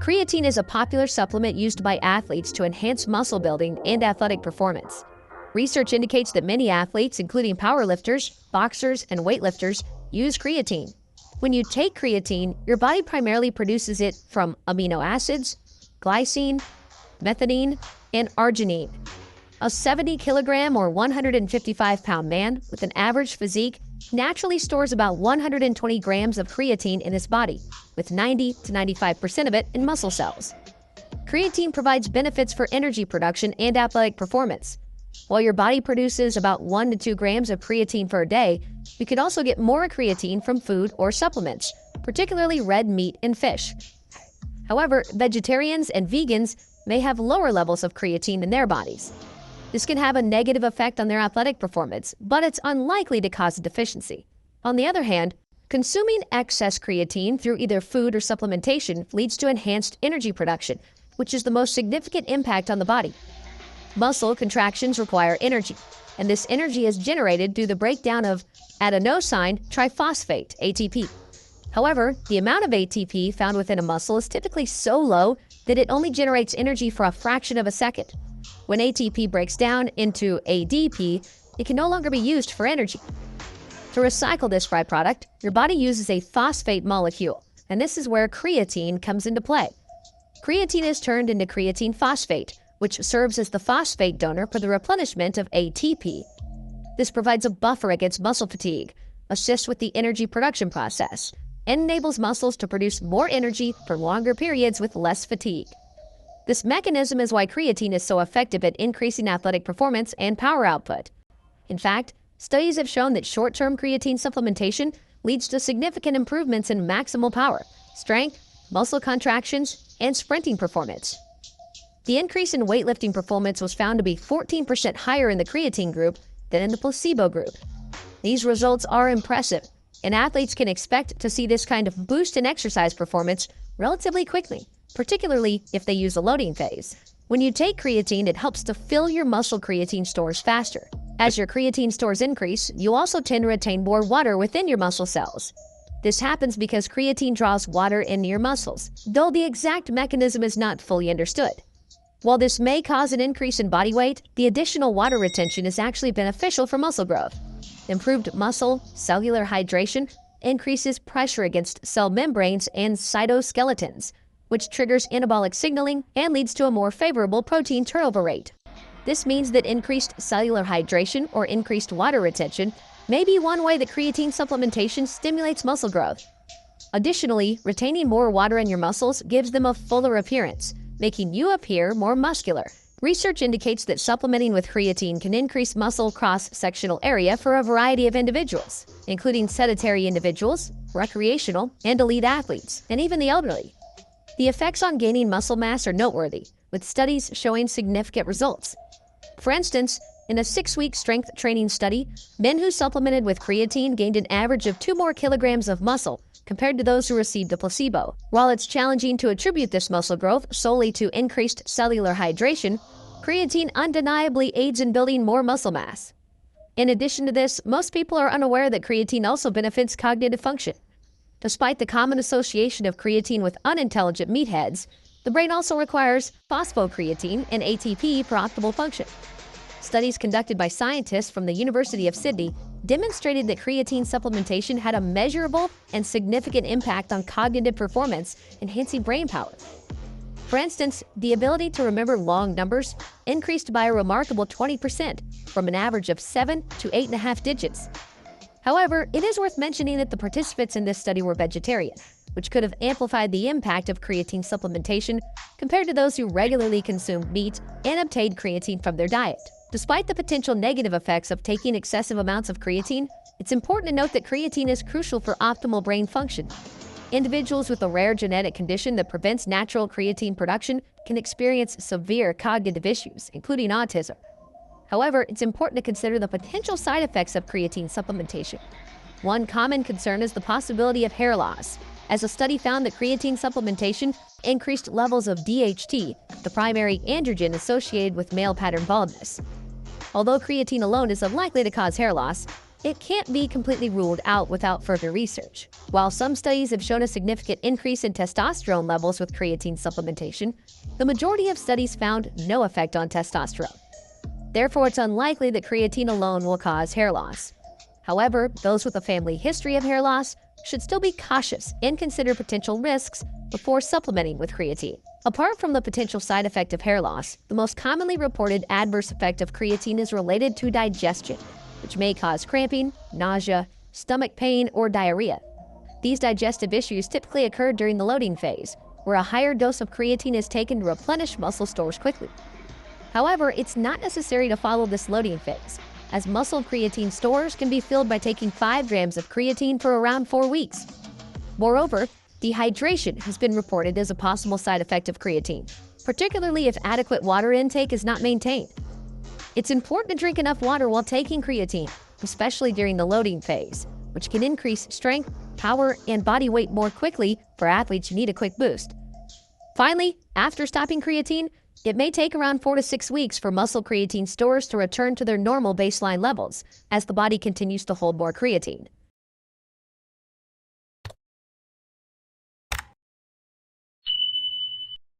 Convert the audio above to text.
Creatine is a popular supplement used by athletes to enhance muscle building and athletic performance. Research indicates that many athletes, including powerlifters, boxers, and weightlifters, use creatine. When you take creatine, your body primarily produces it from amino acids, glycine, methionine, and arginine. A 70-kilogram or 155-pound man with an average physique naturally stores about 120 grams of creatine in his body, with 90 to 95% of it in muscle cells. Creatine provides benefits for energy production and athletic performance. While your body produces about 1 to 2 grams of creatine per day, you can also get more creatine from food or supplements, particularly red meat and fish. However, vegetarians and vegans may have lower levels of creatine in their bodies. This can have a negative effect on their athletic performance, but it's unlikely to cause a deficiency. On the other hand, consuming excess creatine through either food or supplementation leads to enhanced energy production, which is the most significant impact on the body. Muscle contractions require energy, and this energy is generated through the breakdown of adenosine triphosphate, ATP. However, the amount of ATP found within a muscle is typically so low that it only generates energy for a fraction of a second. When ATP breaks down into ADP, it can no longer be used for energy. To recycle this byproduct, your body uses a phosphate molecule, and this is where creatine comes into play. Creatine is turned into creatine phosphate, which serves as the phosphate donor for the replenishment of ATP. This provides a buffer against muscle fatigue, assists with the energy production process, and enables muscles to produce more energy for longer periods with less fatigue. This mechanism is why creatine is so effective at increasing athletic performance and power output. In fact, studies have shown that short-term creatine supplementation leads to significant improvements in maximal power, strength, muscle contractions, and sprinting performance. The increase in weightlifting performance was found to be 14% higher in the creatine group than in the placebo group. These results are impressive, and athletes can expect to see this kind of boost in exercise performance relatively quickly, particularly if they use a loading phase. When you take creatine, it helps to fill your muscle creatine stores faster. As your creatine stores increase, you also tend to retain more water within your muscle cells. This happens because creatine draws water into your muscles, though the exact mechanism is not fully understood. While this may cause an increase in body weight, the additional water retention is actually beneficial for muscle growth. Improved muscle cellular hydration increases pressure against cell membranes and cytoskeletons, which triggers anabolic signaling and leads to a more favorable protein turnover rate. This means that increased cellular hydration or increased water retention may be one way that creatine supplementation stimulates muscle growth. Additionally, retaining more water in your muscles gives them a fuller appearance, making you appear more muscular. Research indicates that supplementing with creatine can increase muscle cross-sectional area for a variety of individuals, including sedentary individuals, recreational, and elite athletes, and even the elderly. The effects on gaining muscle mass are noteworthy, with studies showing significant results. For instance, in a 6-week strength training study, men who supplemented with creatine gained an average of 2 more kilograms of muscle compared to those who received a placebo. While it's challenging to attribute this muscle growth solely to increased cellular hydration, creatine undeniably aids in building more muscle mass. In addition to this, most people are unaware that creatine also benefits cognitive function. Despite the common association of creatine with unintelligent meatheads, the brain also requires phosphocreatine and ATP for optimal function. Studies conducted by scientists from the University of Sydney demonstrated that creatine supplementation had a measurable and significant impact on cognitive performance, enhancing brain power. For instance, the ability to remember long numbers increased by a remarkable 20%, from an average of 7 to 8.5 digits. However, it is worth mentioning that the participants in this study were vegetarian, which could have amplified the impact of creatine supplementation compared to those who regularly consumed meat and obtained creatine from their diet. Despite the potential negative effects of taking excessive amounts of creatine, it's important to note that creatine is crucial for optimal brain function. Individuals with a rare genetic condition that prevents natural creatine production can experience severe cognitive issues, including autism. However, it's important to consider the potential side effects of creatine supplementation. One common concern is the possibility of hair loss, as a study found that creatine supplementation increased levels of DHT, the primary androgen associated with male pattern baldness. Although creatine alone is unlikely to cause hair loss, It can't be completely ruled out without further research. While some studies have shown a significant increase in testosterone levels with creatine supplementation, the majority of studies found no effect on testosterone. Therefore, it's unlikely that creatine alone will cause hair loss. However, those with a family history of hair loss should still be cautious and consider potential risks before supplementing with creatine. Apart from the potential side effect of hair loss, the most commonly reported adverse effect of creatine is related to digestion, which may cause cramping, nausea, stomach pain, or diarrhea. These digestive issues typically occur during the loading phase, where a higher dose of creatine is taken to replenish muscle stores quickly. However, it's not necessary to follow this loading phase, as muscle creatine stores can be filled by taking 5 grams of creatine for around 4 weeks. Moreover, dehydration has been reported as a possible side effect of creatine, particularly if adequate water intake is not maintained. It's important to drink enough water while taking creatine, especially during the loading phase, which can increase strength, power, and body weight more quickly for athletes who need a quick boost. Finally, after stopping creatine, it may take around 4 to 6 weeks for muscle creatine stores to return to their normal baseline levels as the body continues to hold more creatine.